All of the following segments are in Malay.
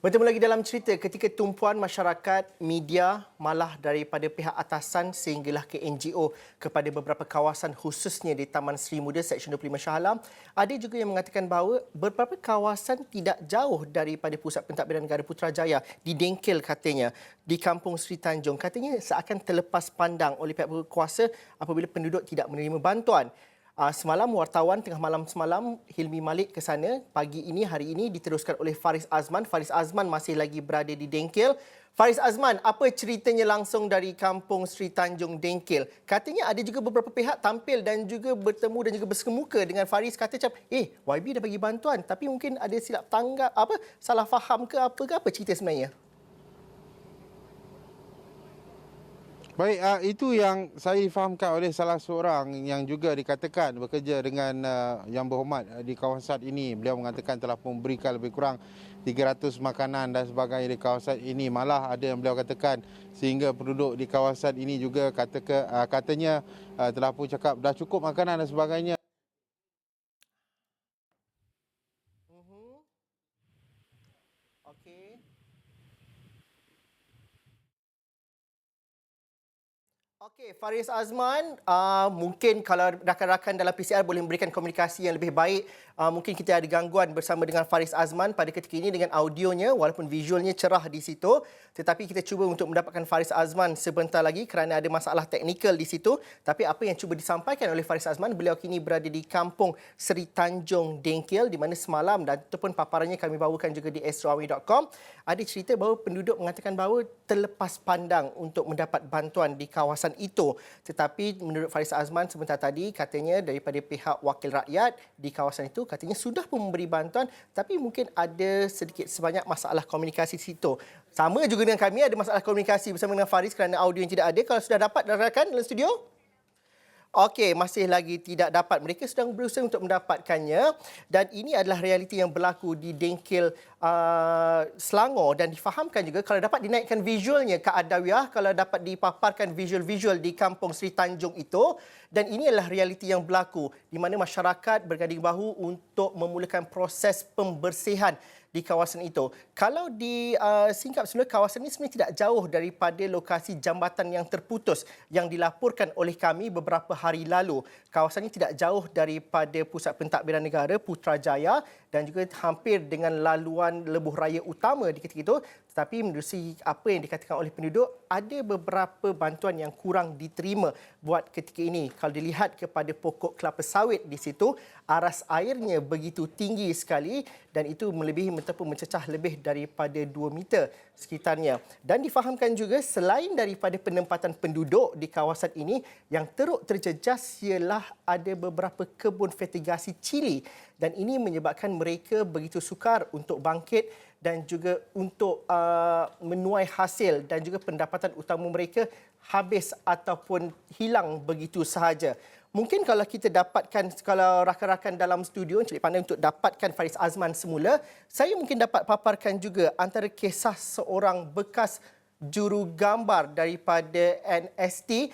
Bertemu lagi dalam cerita ketika tumpuan masyarakat, media malah daripada pihak atasan sehinggalah ke NGO kepada beberapa kawasan khususnya di Taman Seri Muda Seksyen 25 Shah Alam. Ada juga yang mengatakan bahawa beberapa kawasan tidak jauh daripada Pusat Pentadbiran Negara Putrajaya di Dengkel katanya, di Kampung Seri Tanjung. Katanya seakan terlepas pandang oleh pihak berkuasa apabila penduduk tidak menerima bantuan. Semalam wartawan tengah malam semalam Hilmi Malik ke sana. Pagi ini, hari ini diteruskan oleh Faris Azman. Faris Azman masih lagi berada di Dengkel. Faris Azman, apa ceritanya langsung dari Kampung Seri Tanjung Dengkel? Katanya ada juga beberapa pihak tampil dan juga bertemu dan juga bersemuka dengan Faris, kata macam YB dah bagi bantuan tapi mungkin ada silap tanggap, salah faham ke apa cerita sebenarnya? Baik, itu yang saya difahamkan oleh salah seorang yang juga dikatakan bekerja dengan Yang Berhormat di kawasan ini. Beliau mengatakan telah memberikan lebih kurang 300 makanan dan sebagainya di kawasan ini. Malah ada yang beliau katakan sehingga penduduk di kawasan ini juga katanya telah pun cakap dah cukup makanan dan sebagainya. Okey. Okey, Faris Azman, mungkin kalau rakan-rakan dalam PCR boleh memberikan komunikasi yang lebih baik. Mungkin kita ada gangguan bersama dengan Faris Azman pada ketika ini dengan audionya, walaupun visualnya cerah di situ. Tetapi kita cuba untuk mendapatkan Faris Azman sebentar lagi kerana ada masalah teknikal di situ. Tapi apa yang cuba disampaikan oleh Faris Azman, beliau kini berada di Kampung Seri Tanjung Dengkel di mana semalam dan ataupun paparannya kami bawakan juga di astroawi.com. Ada cerita bahawa penduduk mengatakan bahawa terlepas pandang untuk mendapat bantuan di kawasan itu. Tetapi menurut Faris Azman sebentar tadi, katanya daripada pihak wakil rakyat di kawasan itu katanya sudah pun memberi bantuan tapi mungkin ada sedikit sebanyak masalah komunikasi di situ. Sama juga dengan kami, ada masalah komunikasi bersama dengan Faris kerana audio yang tidak ada. Kalau sudah dapat rakan dalam studio? Okey, masih lagi tidak dapat. Mereka sedang berusaha untuk mendapatkannya dan ini adalah realiti yang berlaku di Dengkel Selangor dan difahamkan juga kalau dapat dinaikkan visualnya Kak Adawiyah, kalau dapat dipaparkan visual-visual di Kampung Seri Tanjung itu, dan ini adalah realiti yang berlaku di mana masyarakat berganding bahu untuk memulakan proses pembersihan di kawasan itu. Kalau di singkap sebenarnya kawasan ini sebenarnya tidak jauh daripada lokasi jambatan yang terputus yang dilaporkan oleh kami beberapa hari lalu. Kawasan ini tidak jauh daripada Pusat Pentadbiran Negara Putrajaya dan juga hampir dengan laluan lebuh raya utama di ketika itu. Tetapi menerusi apa yang dikatakan oleh penduduk, ada beberapa bantuan yang kurang diterima buat ketika ini. Kalau dilihat kepada pokok kelapa sawit di situ, aras airnya begitu tinggi sekali dan itu melebihi ataupun mencecah lebih daripada 2 meter sekitarnya. Dan difahamkan juga selain daripada penempatan penduduk di kawasan ini, yang teruk terjejas ialah ada beberapa kebun fertigasi cili dan ini menyebabkan mereka begitu sukar untuk bangkit dan juga untuk menuai hasil dan juga pendapatan utama mereka habis ataupun hilang begitu sahaja. Mungkin kalau kita dapatkan, kalau rakan-rakan dalam studio Encik pandai untuk dapatkan Faris Azman semula, saya mungkin dapat paparkan juga antara kisah seorang bekas juru gambar daripada NST.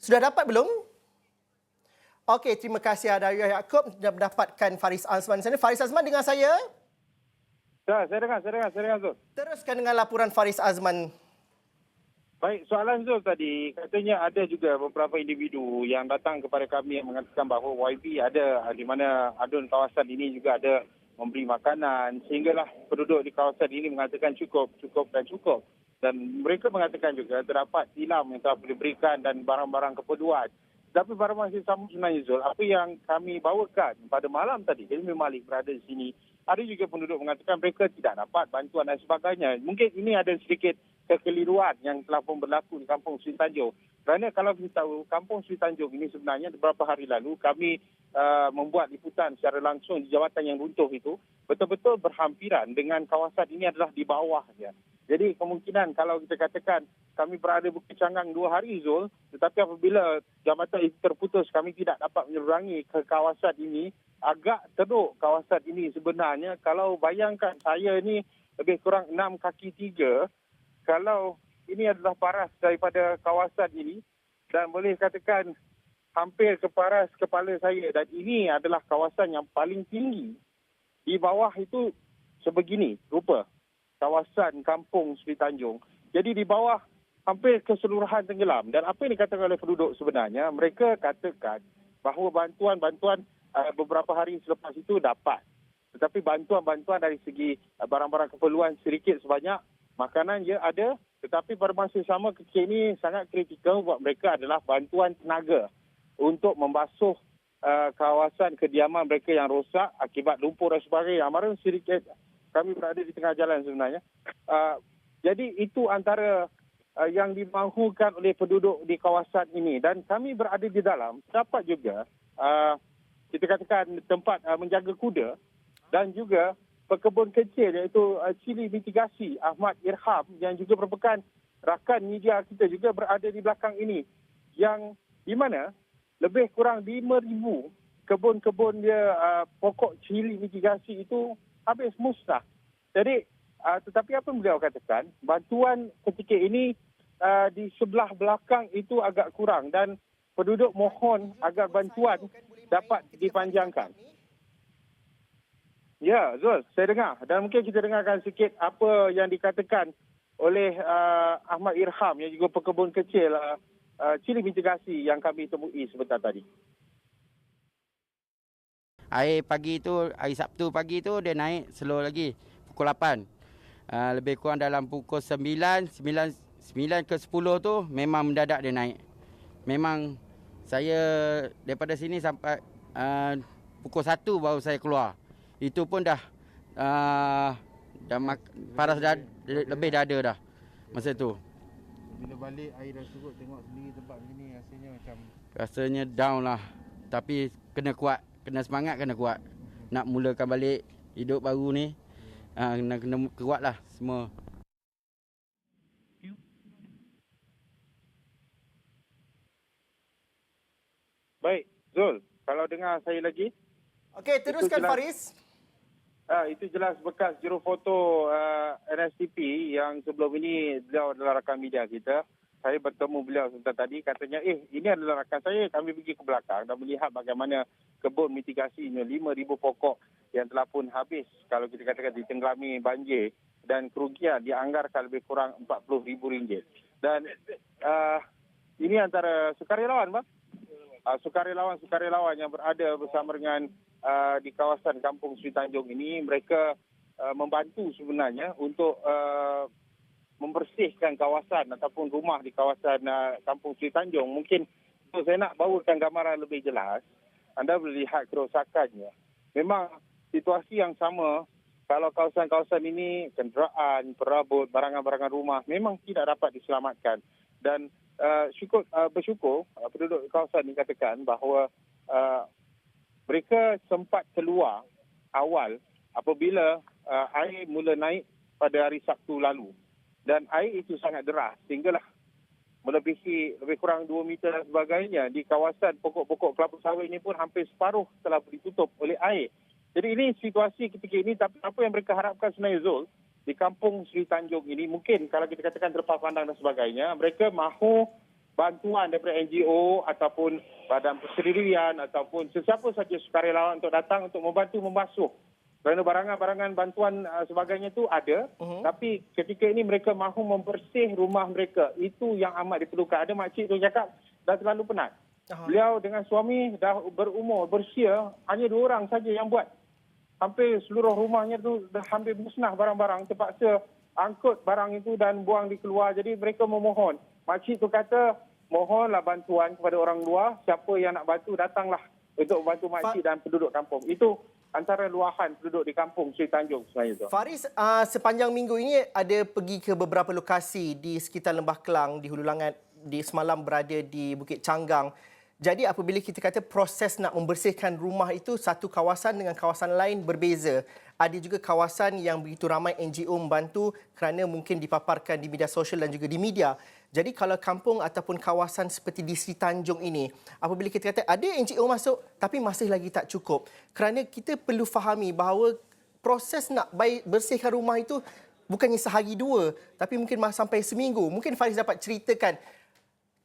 Sudah dapat belum? Okey, terima kasih Adawiyah Yaakob sudah mendapatkan Faris Azman di sana. Faris Azman dengar saya? Ya, saya dengar Zul. Teruskan dengan laporan Faris Azman. Baik, soalan Zul tadi, katanya ada juga beberapa individu yang datang kepada kami yang mengatakan bahawa YB ada di mana adun kawasan ini juga ada memberi makanan sehinggalah penduduk di kawasan ini mengatakan cukup. Dan mereka mengatakan juga terdapat silam yang telah diberikan dan barang-barang keperluan. Tapi pada masa yang sama sebenarnya Zul, apa yang kami bawakan pada malam tadi, Hilmi Malik berada di sini, ada juga penduduk mengatakan mereka tidak dapat bantuan dan sebagainya. Mungkin ini ada sedikit kekeliruan yang telah pun berlaku di Kampung Seri Tanjung. Kerana kalau kita tahu, Kampung Seri Tanjung ini sebenarnya beberapa hari lalu kami membuat liputan secara langsung di jawatan yang runtuh itu, betul-betul berhampiran dengan kawasan ini adalah di bawahnya. Jadi kemungkinan kalau kita katakan kami berada Bukit Canggang 2 hari Zul, tetapi apabila jambatan itu terputus, kami tidak dapat menyeberangi ke kawasan ini. Agak teruk kawasan ini sebenarnya. Kalau bayangkan saya ni lebih kurang 6 kaki 3, kalau ini adalah paras daripada kawasan ini dan boleh katakan hampir ke paras kepala saya dan ini adalah kawasan yang paling tinggi. Di bawah itu sebegini rupa. kawasan kampung Sri Tanjung. Jadi di bawah hampir keseluruhan tenggelam. Dan apa yang dikatakan oleh penduduk sebenarnya, mereka katakan bahawa bantuan-bantuan beberapa hari selepas itu dapat. Tetapi bantuan-bantuan dari segi barang-barang keperluan sedikit sebanyak, makanan ya ada. Tetapi pada masa yang sama ketika ini sangat kritikal buat mereka adalah bantuan tenaga untuk membasuh kawasan kediaman mereka yang rosak akibat lumpur dan sebagainya. Amaran sedikit kami berada di tengah jalan sebenarnya. Jadi itu antara yang dimahukan oleh penduduk di kawasan ini. Dan kami berada di dalam, dapat juga kita katakan tempat menjaga kuda dan juga pekebun kecil iaitu Cili Mitigasi Ahmad Irham yang juga merupakan rakan media kita juga berada di belakang ini. Yang di mana lebih kurang 5,000 kebun-kebun dia pokok cili mitigasi itu habis musnah. Jadi tetapi apa yang beliau katakan, bantuan ketika ini di sebelah belakang itu agak kurang dan penduduk mohon agar bantuan dapat dipanjangkan. Ya, Zul, saya dengar. Dan mungkin kita dengarkan sikit apa yang dikatakan oleh Ahmad Irham yang juga pekebun kecil cili mitigasi yang kami temui sebentar tadi. Air pagi tu, hari Sabtu pagi tu dia naik slow lagi pukul 8. Lebih kurang dalam pukul 9 ke 10 tu memang mendadak dia naik. Memang saya daripada sini sampai pukul 1 baru saya keluar. Itu pun dah paras dah lebih dada dah masa tu. Bila balik air dah surut, tengok sendiri tempat begini rasanya macam... Rasanya down lah. Tapi kena kuat, kena semangat, kena kuat. Nak mulakan balik hidup baru ni, kena kuat lah semua. Baik, Zul, kalau dengar saya lagi. Okey, teruskan Faris. Itu jelas bekas jurufoto NSTP yang sebelum ini beliau adalah rakan media kita. Saya bertemu beliau sebentar tadi, katanya, ini adalah rakan saya. Kami pergi ke belakang dan melihat bagaimana kebun mitigasinya, 5,000 pokok yang telah pun habis kalau kita katakan ditenggelami banjir dan kerugian dianggarkan lebih kurang RM40,000. Dan ini antara sukarelawan, Bang. Sukarelawan yang berada bersama dengan di kawasan Kampung Sri Tanjung ini, mereka membantu sebenarnya untuk membersihkan kawasan ataupun rumah di kawasan Kampung Sri Tanjung. Mungkin saya nak bawakan gambaran lebih jelas. Anda boleh lihat kerosakannya. Memang situasi yang sama kalau kawasan-kawasan ini, kenderaan, perabot, barangan-barangan rumah memang tidak dapat diselamatkan. Dan bersyukur penduduk kawasan ini katakan bahawa mereka sempat keluar awal apabila air mula naik pada hari Sabtu lalu. Dan air itu sangat deras sehinggalah melebihi lebih kurang 2 meter dan sebagainya. Di kawasan pokok-pokok kelapa sawit ini pun hampir separuh telah ditutup oleh air. Jadi ini situasi ketika ini, tapi apa yang mereka harapkan sebenarnya, Zul, di Kampung Sri Tanjung ini, mungkin kalau kita katakan terlepas pandang dan sebagainya, mereka mahu bantuan daripada NGO ataupun badan persendirian ataupun sesiapa saja sukarelawan untuk datang untuk membantu membasuh. Kerana barangan-barangan bantuan sebagainya itu ada, tapi ketika ini mereka mahu membersih rumah mereka. Itu yang amat diperlukan. Ada makcik tu cakap dah terlalu penat. Beliau dengan suami dah berumur, berusia, hanya 2 orang saja yang buat. Hampir seluruh rumahnya tu dah hampir musnah barang-barang. Terpaksa angkut barang itu dan buang di keluar. Jadi mereka memohon. Makcik tu kata, mohonlah bantuan kepada orang luar. Siapa yang nak bantu, datanglah untuk membantu makcik dan penduduk kampung. Itu antara luahan penduduk di Kampung Sri Tanjung sebenarnya tu. Faris, sepanjang minggu ini ada pergi ke beberapa lokasi di sekitar Lembah Kelang, di Hulu Langat, di semalam berada di Bukit Canggang. Jadi apabila kita kata proses nak membersihkan rumah itu, satu kawasan dengan kawasan lain berbeza. Ada juga kawasan yang begitu ramai NGO membantu kerana mungkin dipaparkan di media sosial dan juga di media. Jadi kalau kampung ataupun kawasan seperti di Sri Tanjung ini, apabila kita kata ada NGO masuk tapi masih lagi tak cukup. Kerana kita perlu fahami bahawa proses nak bersihkan rumah itu bukannya sehari 2, tapi mungkin sampai seminggu. Mungkin Faris dapat ceritakan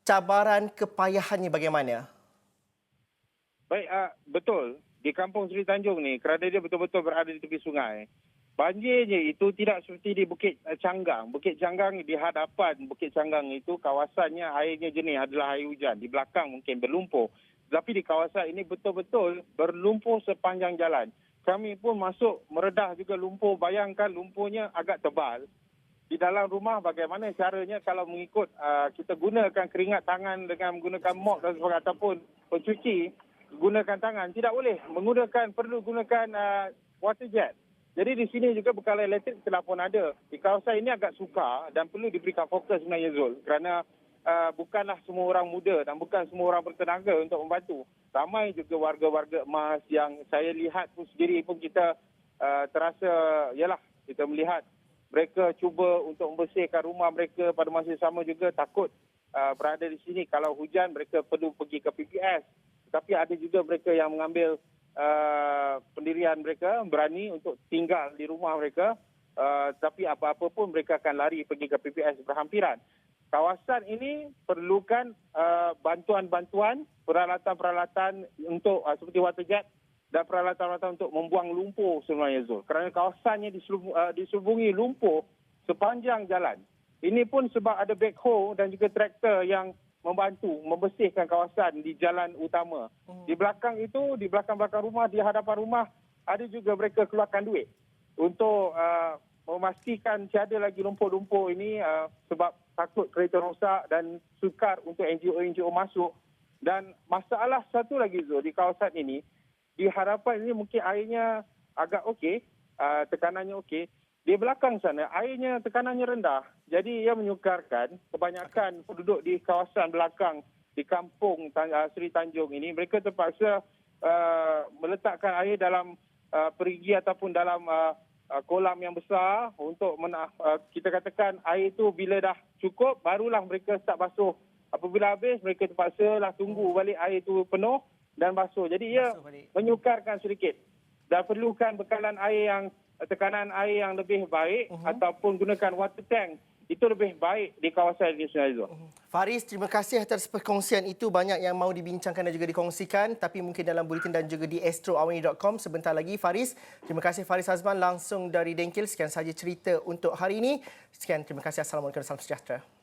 cabaran kepayahannya bagaimana? Baik, betul. Di Kampung Sri Tanjung ni, kerana dia betul-betul berada di tepi sungai, banjirnya itu tidak seperti di Bukit Canggang. Bukit Canggang di hadapan Bukit Canggang itu kawasannya airnya jernih adalah air hujan. Di belakang mungkin berlumpur. Tapi di kawasan ini betul-betul berlumpur sepanjang jalan. Kami pun masuk meredah juga lumpur. Bayangkan lumpurnya agak tebal. Di dalam rumah bagaimana caranya kalau mengikut kita gunakan keringat tangan dengan menggunakan mop dan sebagainya ataupun pencuci gunakan tangan. Tidak boleh. Perlu gunakan water jet. Jadi di sini juga bekalan elektrik telah pun ada. Di kawasan ini agak sukar dan perlu diberikan fokus sebenarnya Zul. Kerana bukanlah semua orang muda dan bukan semua orang bertenaga untuk membantu. Ramai juga warga-warga emas yang saya lihat pun sendiri pun kita terasa, yalah kita melihat mereka cuba untuk membersihkan rumah mereka pada masa yang sama juga takut berada di sini. Kalau hujan mereka perlu pergi ke PPS. Tapi ada juga mereka yang mengambil pendirian mereka berani untuk tinggal di rumah mereka, tapi apa-apa pun mereka akan lari pergi ke PPS berhampiran. Kawasan ini perlukan bantuan-bantuan, peralatan-peralatan untuk seperti water jet dan peralatan-peralatan untuk membuang lumpur sebenarnya Zul. Kerana kawasannya diselubungi lumpur sepanjang jalan. Ini pun sebab ada backhoe dan juga traktor yang membantu membersihkan kawasan di jalan utama. Di belakang itu, di belakang-belakang rumah, di hadapan rumah, ada juga mereka keluarkan duit untuk memastikan tiada lagi lumpur-lumpur ini sebab takut kereta rosak dan sukar untuk NGO-NGO masuk. Dan masalah satu lagi Zul, di kawasan ini, di hadapan ini mungkin airnya agak okey, tekanannya okey. Di belakang sana, airnya tekanannya rendah. Jadi ia menyukarkan kebanyakan penduduk di kawasan belakang di kampung Seri Tanjung ini, mereka terpaksa meletakkan air dalam perigi ataupun dalam kolam yang besar untuk kita katakan air itu bila dah cukup, barulah mereka start basuh. Apabila habis, mereka terpaksa lah tunggu balik air itu penuh dan basuh. Jadi ia menyukarkan sedikit. Dan perlukan bekalan air yang tekanan air yang lebih baik ataupun gunakan water tank. Itu lebih baik di kawasan ini sebenarnya. Faris, terima kasih atas perkongsian itu. Banyak yang mahu dibincangkan dan juga dikongsikan. Tapi mungkin dalam buletin dan juga di astroawani.com sebentar lagi. Faris, terima kasih Faris Azman langsung dari Dengkil. Sekian sahaja cerita untuk hari ini. Sekian, terima kasih. Assalamualaikum, salam sejahtera.